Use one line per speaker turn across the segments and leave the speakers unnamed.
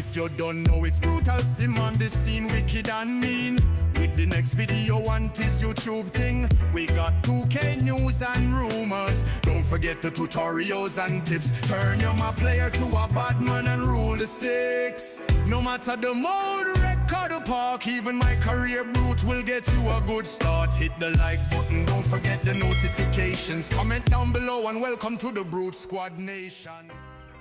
If you don't know, it's Brutalsim on the scene, wicked and mean. With the next video on this YouTube thing, we got 2K news and rumors. Don't forget the tutorials and tips. Turn your my player to a bad man and rule the sticks. No matter the mode, record or park, even my career brute will get you a good start. Hit the like button, don't forget the notifications. Comment down below and welcome to the Brute Squad Nation.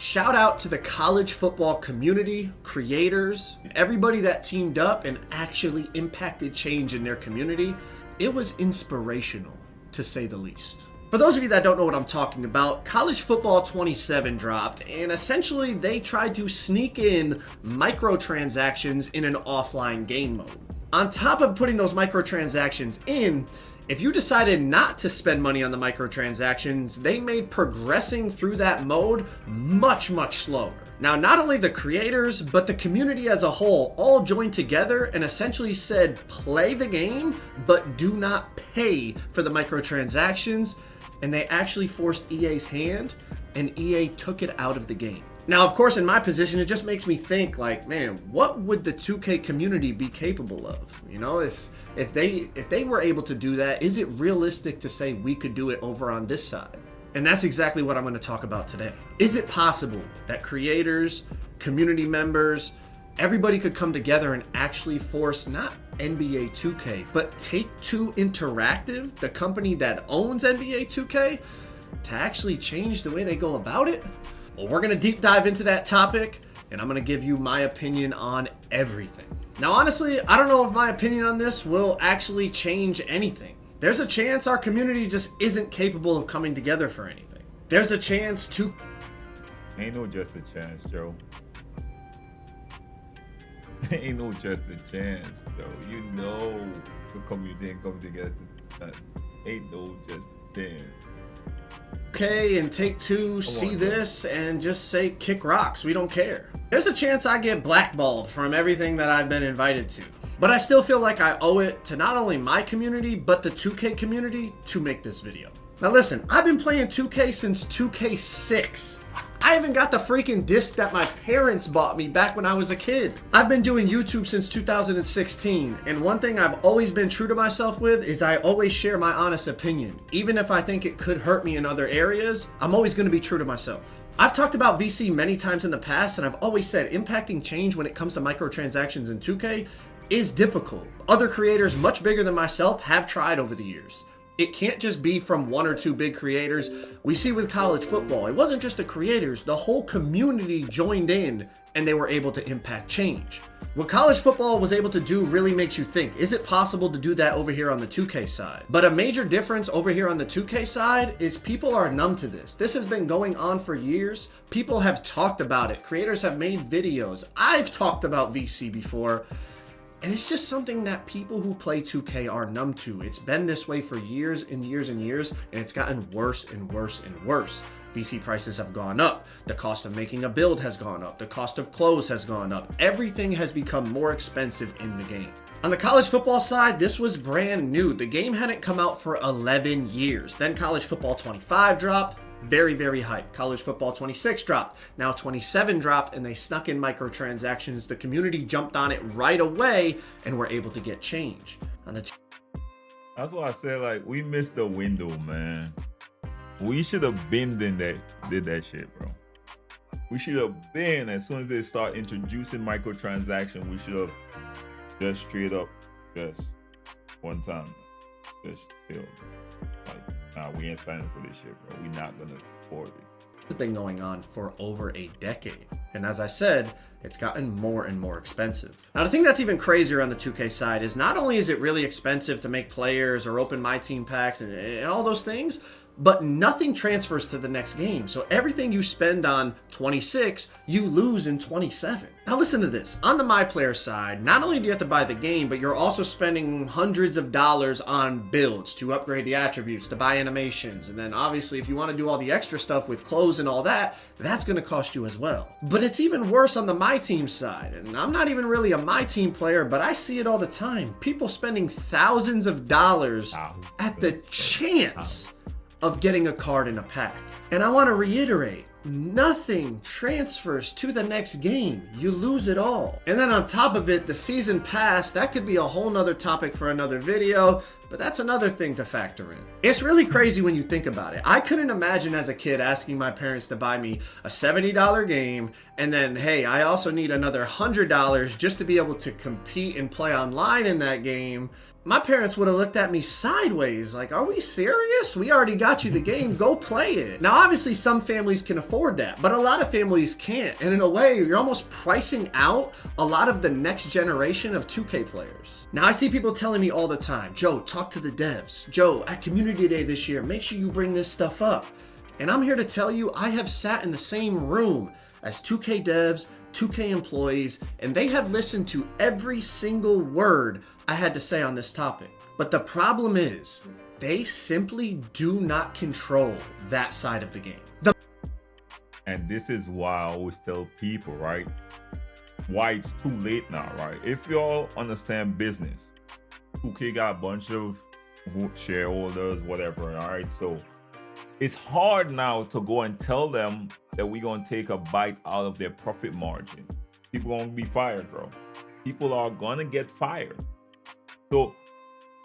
Shout out to the college football community, creators, everybody that teamed up and actually impacted change in their community. It was inspirational, to say the least. For those of you that don't know what I'm talking about, College Football 27 dropped, and essentially they tried to sneak in microtransactions in an offline game mode. On top of putting those microtransactions in, if you decided not to spend money on the microtransactions, they made progressing through that mode much slower. Now, not only the creators, but the community as a whole all joined together and essentially said, play the game, but do not pay for the microtransactions. And they actually forced EA's hand, and EA took it out of the game. Now, of course, in my position, it just makes me think like, man, what would the 2K community be capable of? You know, if they were able to do that, is it realistic to say we could do it over on this side? And that's exactly what I'm going to talk about today. Is it possible that creators, community members, everybody could come together and actually force not NBA 2K, but Take-Two Interactive, the company that owns NBA 2K, to actually change the way they go about it? Well, we're going to deep dive into that topic, and I'm going to give you my opinion on everything. Now, honestly, I don't know if my opinion on this will actually change anything. There's a chance our community just isn't capable of coming together for anything. There's a chance to...
Ain't no just a chance, Joe. Ain't no just a chance, Joe. You know the community ain't coming together to nothing. Ain't no just a chance.
Okay, and Take-Two see this and just say kick rocks, we don't care. There's a chance I get blackballed from everything that I've been invited to. But I still feel like I owe it to not only my community, but the 2K community to make this video. Now listen, I've been playing 2K since 2K6. I even got the freaking disc that my parents bought me back when I was a kid. I've been doing YouTube since 2016, and one thing I've always been true to myself with is I always share my honest opinion. Even if I think it could hurt me in other areas, I'm always going to be true to myself. I've talked about VC many times in the past, and I've always said impacting change when it comes to microtransactions in 2K is difficult. Other creators much bigger than myself have tried over the years. It can't just be from one or two big creators. We see with college football, it wasn't just the creators, the whole community joined in and they were able to impact change. What college football was able to do really makes you think, is it possible to do that over here on the 2K side? But a major difference over here on the 2K side is people are numb to this. This has been going on for years. People have talked about it. Creators have made videos. I've talked about VC before. And it's just something that people who play 2K are numb to. It's been this way for years and years and years, and it's gotten worse and worse and worse. VC prices have gone up. The cost of making a build has gone up. The cost of clothes has gone up. Everything has become more expensive in the game. On the college football side, this was brand new. The game hadn't come out for 11 years. Then College Football 25 dropped. Very hype. College Football 26 dropped. Now 27 dropped, and they snuck in microtransactions. The community jumped on it right away and were able to get change.
That's why I said, like, we missed the window, man. We should have been did that shit, bro. We should have been, as soon as they start introducing microtransactions, we should have just straight up, just one time, just chill. Like, nah, we ain't standing for this shit, bro. We not gonna support this.
It's been going on for over a decade. And as I said, it's gotten more and more expensive. Now, the thing that's even crazier on the 2K side is not only is it really expensive to make players or open My Team packs and all those things, but nothing transfers to the next game. So everything you spend on 26, you lose in 27. Now listen to this. On the My Player side, not only do you have to buy the game, but you're also spending hundreds of dollars on builds to upgrade the attributes, to buy animations. And then obviously if you want to do all the extra stuff with clothes and all that, that's going to cost you as well. But it's even worse on the My Team side. And I'm not even really a My Team player, but I see it all the time. People spending thousands of dollars at the chance of getting a card in a pack. And I want to reiterate, nothing transfers to the next game. You lose it all. And then on top of it, the season pass, that could be a whole nother topic for another video, but that's another thing to factor in. It's really crazy when you think about it. I couldn't imagine as a kid asking my parents to buy me a $70 game, and then, hey, I also need another $100 just to be able to compete and play online in that game. My parents would have looked at me sideways, like, are we serious? We already got you the game, go play it. Now, obviously, some families can afford that, but a lot of families can't. And in a way, you're almost pricing out a lot of the next generation of 2K players. Now, I see people telling me all the time, Joe, talk to the devs. Joe, at Community Day this year, make sure you bring this stuff up. And I'm here to tell you, I have sat in the same room as 2K devs, 2K employees, and they have listened to every single word I had to say on this topic. But the problem is, they simply do not control that side of the game.
And this is why I always tell people, right? Why it's too late now, right? If y'all understand business, 2K got a bunch of shareholders, whatever, all right? So it's hard now to go and tell them that we're going to take a bite out of their profit margin. People are going to be fired, bro. People are going to get fired. So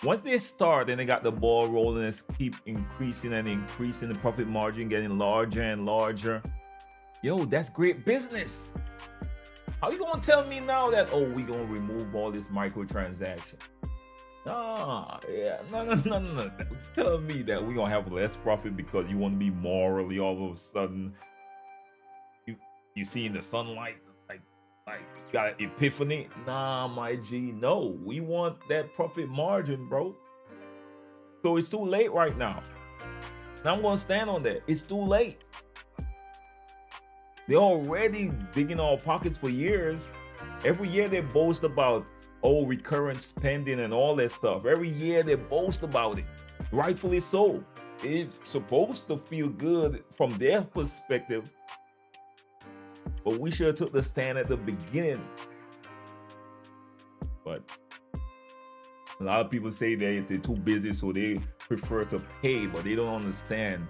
once they start and they got the ball rolling and keep increasing and increasing the profit margin, getting larger and larger, yo, that's great business. How you gonna tell me now that, oh, we gonna remove all this microtransaction? No. Tell me that we gonna have less profit because you want to be morally all of a sudden. You see in the sunlight, like you got an epiphany. Nah, my G, no. We want that profit margin, bro. So it's too late right now. And I'm gonna stand on that. It's too late. They're already digging our pockets for years. Every year they boast about, oh, recurrent spending and all that stuff. Every year they boast about it. Rightfully so. It's supposed to feel good from their perspective. But we should have took the stand at the beginning. But a lot of people say they're too busy, so they prefer to pay, but they don't understand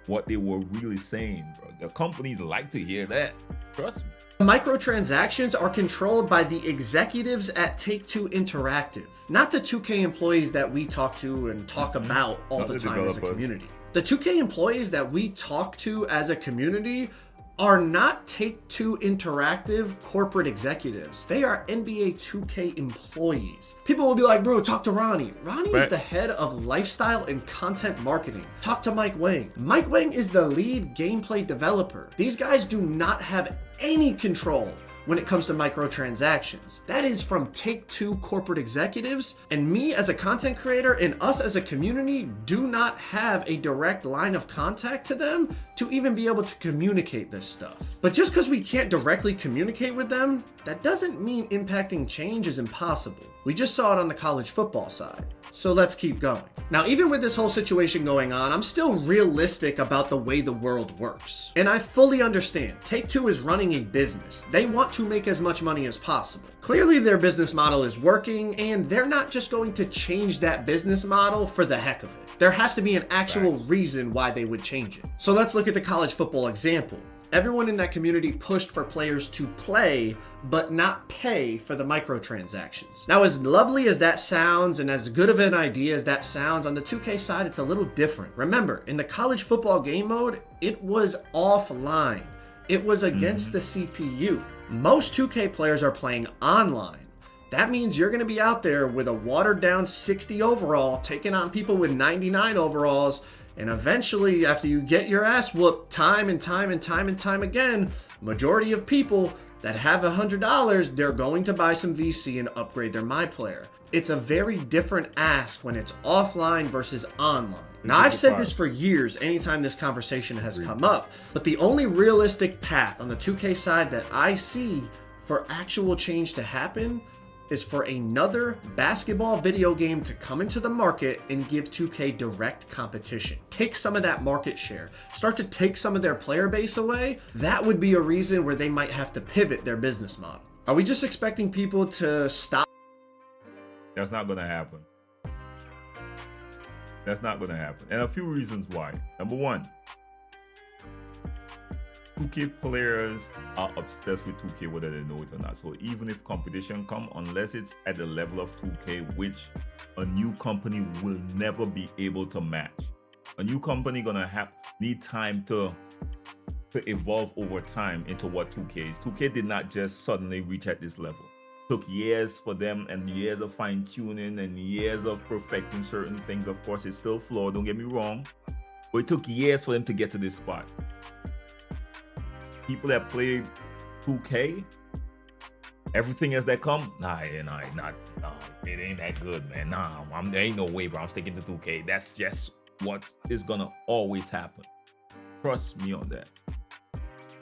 what they were really saying, bro. The companies like to hear that. Trust me.
Microtransactions are controlled by the executives at Take-Two Interactive, not the 2K employees that we talk to and talk about all the time as a community. The 2K employees that we talk to as a community are not Take-Two Interactive corporate executives. They are NBA 2K employees. People will be like, bro, talk to Ronnie. Ronnie is the head of lifestyle and content marketing. Talk to Mike Wang. Mike Wang is the lead gameplay developer. These guys do not have any control when it comes to microtransactions. That is from Take-Two corporate executives, and me as a content creator and us as a community do not have a direct line of contact to them to even be able to communicate this stuff. But just because we can't directly communicate with them, that doesn't mean impacting change is impossible. We just saw it on the college football side. So let's keep going. Now, even with this whole situation going on, I'm still realistic about the way the world works. And I fully understand. Take-Two is running a business. They want to make as much money as possible. Clearly, their business model is working, and they're not just going to change that business model for the heck of it. There has to be an actual reason why they would change it. So let's look at the college football example. Everyone in that community pushed for players to play, but not pay for the microtransactions. Now, as lovely as that sounds and as good of an idea as that sounds, on the 2K side, it's a little different. Remember, in the college football game mode, it was offline. It was against the CPU. Most 2K players are playing online. That means you're going to be out there with a watered down 60 overall, taking on people with 99 overalls. And eventually, after you get your ass whooped time and time again, majority of people that have $100, they're going to buy some VC and upgrade their MyPlayer. It's a very different ask when it's offline versus online. Now, I've said this for years anytime this conversation has come up, but the only realistic path on the 2K side that I see for actual change to happen is for another basketball video game to come into the market and give 2K direct competition. Take some of that market share. Start to take some of their player base away. That would be a reason where they might have to pivot their business model. Are we just expecting people to stop?
That's not gonna happen. That's not gonna happen. And a few reasons why. Number one, 2K players are obsessed with 2K whether they know it or not. So even if competition come, unless it's at the level of 2K, which a new company will never be able to match. A new company gonna need time to evolve over time into what 2K is. 2K did not just suddenly reach at this level. It took years for them and years of fine tuning and years of perfecting certain things. Of course, it's still flawed, don't get me wrong, but it took years for them to get to this spot. People that played 2K, everything as they come, nah, it ain't that good, man. Nah, there ain't no way, bro. I'm sticking to 2K. That's just what is gonna always happen. Trust me on that.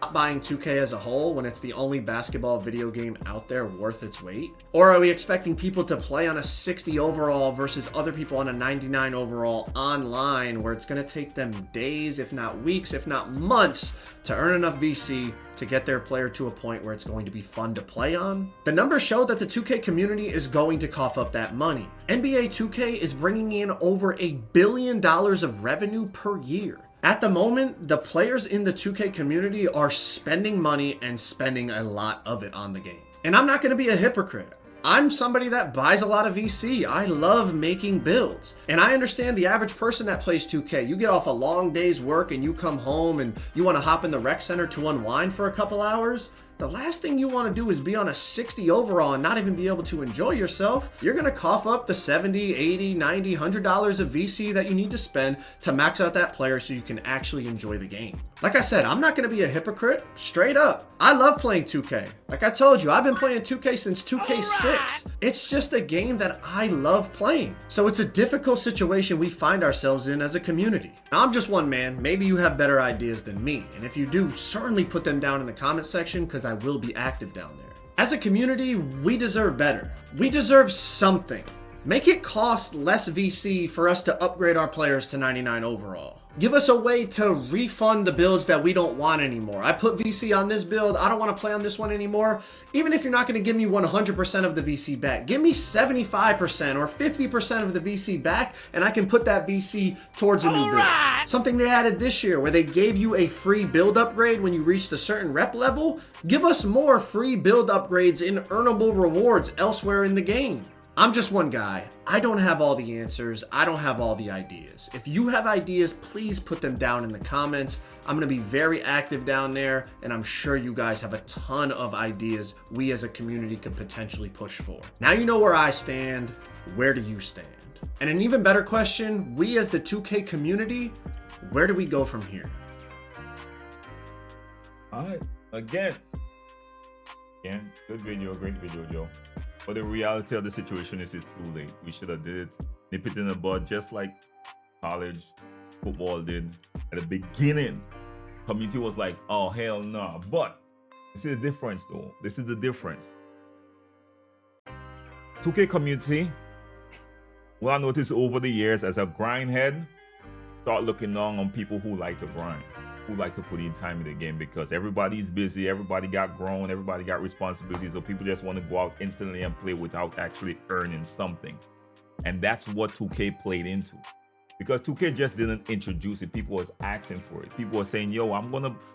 Not buying 2K as a whole when it's the only basketball video game out there worth its weight? Or are we expecting people to play on a 60 overall versus other people on a 99 overall online, where it's going to take them days, if not weeks, if not months, to earn enough VC to get their player to a point where it's going to be fun to play on? The numbers show that the 2K community is going to cough up that money. NBA 2K is bringing in over $1 billion of revenue per year. At the moment, the players in the 2K community are spending money and spending a lot of it on the game. And I'm not going to be a hypocrite. I'm somebody that buys a lot of VC. I love making builds. And I understand the average person that plays 2K. You get off a long day's work and you come home and you want to hop in the rec center to unwind for a couple hours. The last thing you want to do is be on a 60 overall and not even be able to enjoy yourself. You're going to cough up the $70, $80, $90, $100 of VC that you need to spend to max out that player so you can actually enjoy the game. Like I said, I'm not going to be a hypocrite. Straight up. I love playing 2K. Like I told you, I've been playing 2K since 2K6. It's just a game that I love playing. So it's a difficult situation we find ourselves in as a community. Now, I'm just one man. Maybe you have better ideas than me. And if you do, certainly put them down in the comment section, because I will be active down there. As a community, we deserve better. We deserve something. Make it cost less VC for us to upgrade our players to 99 overall. Give us a way to refund the builds that we don't want anymore. I put VC on this build. I don't want to play on this one anymore. Even if you're not going to give me 100% of the VC back, give me 75% or 50% of the VC back, and I can put that VC towards a new build. Something they added this year where they gave you a free build upgrade when you reached a certain rep level. Give us more free build upgrades in earnable rewards elsewhere in the game. I'm just one guy. I don't have all the answers. I don't have all the ideas. If you have ideas, please put them down in the comments. I'm going to be very active down there, and I'm sure you guys have a ton of ideas we as a community could potentially push for. Now you know where I stand. Where do you stand? And an even better question, we as the 2K community, where do we go from here?
All right, again, good video, great video, Joe. But the reality of the situation is it's too late. We should have did it, nip it in the bud, just like college football did at the beginning. Community was like, oh, hell no. But this is the difference, though. This is the difference. 2K community, what I noticed over the years as a grindhead, start looking down on people who like to grind, who like to put in time in the game, because everybody's busy, everybody got grown, everybody got responsibilities, so people just want to go out instantly and play without actually earning something. And that's what 2K played into, because 2K just didn't introduce it. People was asking for it. People were saying, yo,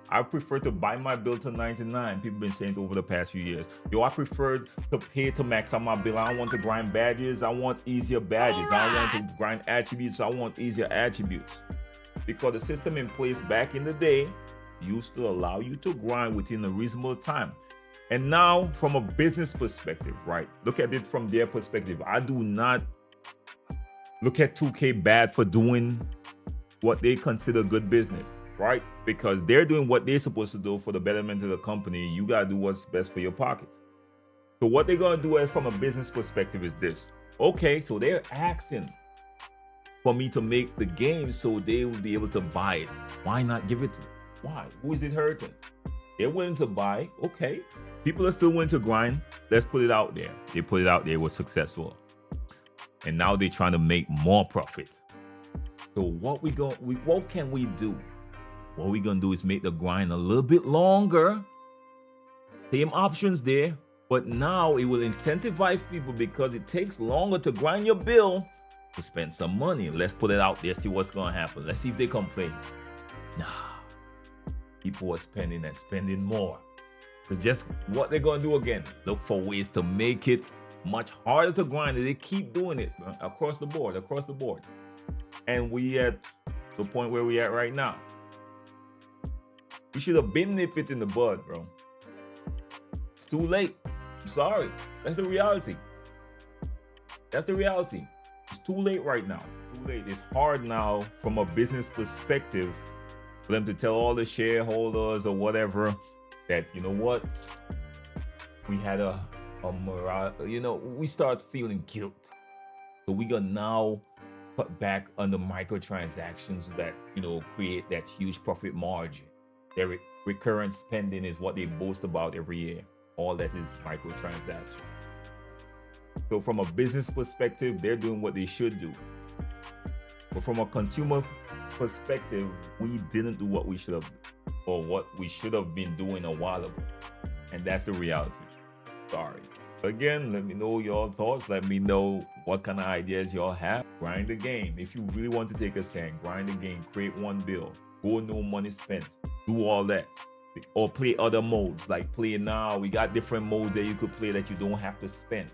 I prefer to buy my build to 99. People been saying it over the past few years. Yo, I prefer to pay to max out my build. I don't want to grind badges. I want easier badges. I don't want to grind attributes. I want easier attributes. Because the system in place back in the day used to allow you to grind within a reasonable time. And now, from a business perspective, right? Look at it from their perspective. I do not look at 2K bad for doing what they consider good business, right? Because they're doing what they're supposed to do for the betterment of the company. You gotta do what's best for your pockets. So what they're gonna do from a business perspective is this. Okay, so they're asking for me to make the game so they will be able to buy it. Why not give it to them? Why? Who is it hurting? They're willing to buy. Okay. People are still willing to grind. Let's put it out there. They put it out there, it was successful. And now they're trying to make more profit. So what can we do? What we're gonna do is make the grind a little bit longer. Same options there, but now it will incentivize people because it takes longer to grind your bill to spend some money. Let's put it out there, see what's gonna happen. Let's see if they complain. Nah. people are spending and spending more. So just what they're gonna do again, look for ways to make it much harder to grind. They keep doing it across the board. And we at the point where we at right now. We should have been nipped it in the bud, bro. It's too late. I'm sorry. That's the reality. It's too late right now. Too late. It's hard now from a business perspective for them to tell all the shareholders or whatever that, you know what, we had a morale, we start feeling guilt. So we gonna now put back on the microtransactions that, create that huge profit margin. Their recurrent spending is what they boast about every year. All that is microtransactions. So from a business perspective, they're doing what they should do. But from a consumer perspective, we didn't do what we should have, or what we should have been doing a while ago. And that's the reality. Sorry. Again, let me know your thoughts. Let me know what kind of ideas y'all have. Grind the game. If you really want to take a stand, grind the game. Create one bill. Go no money spent. Do all that. Or play other modes. Like play now. We got different modes that you could play that you don't have to spend.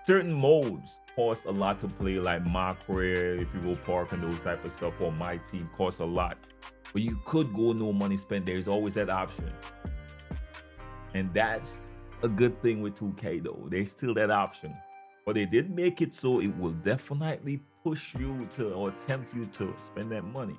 Certain modes cost a lot to play, like Macro, if you go park and those type of stuff, or My Team costs a lot. But you could go no money spent. There's always that option. And that's a good thing with 2K though. There's still that option. But they did make it so it will definitely push you to, or tempt you to spend that money.